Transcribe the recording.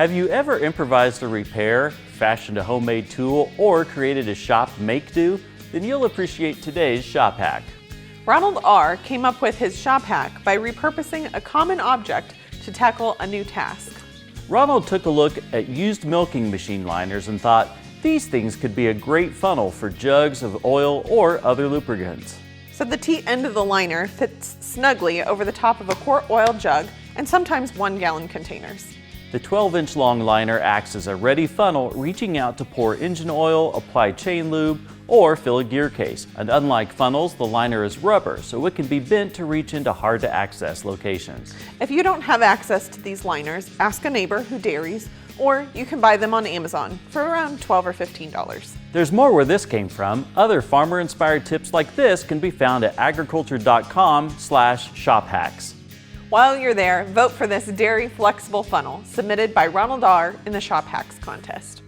Have you ever improvised a repair, fashioned a homemade tool, or created a shop make-do? Then you'll appreciate today's shop hack. Ronald R. came up with his shop hack by repurposing a common object to tackle a new task. Ronald took a look at used milking machine liners and thought, these things could be a great funnel for jugs of oil or other lubricants. So the T end of the liner fits snugly over the top of a quart oil jug and sometimes 1-gallon containers. The 12-inch long liner acts as a ready funnel, reaching out to pour engine oil, apply chain lube, or fill a gear case. And unlike funnels, the liner is rubber, so it can be bent to reach into hard-to-access locations. If you don't have access to these liners, ask a neighbor who dairies, or you can buy them on Amazon for around $12 or $15. There's more where this came from. Other farmer-inspired tips like this can be found at agriculture.com/shophacks. While you're there, vote for this dairy flexible funnel submitted by Ronald R. in the Shop Hacks contest.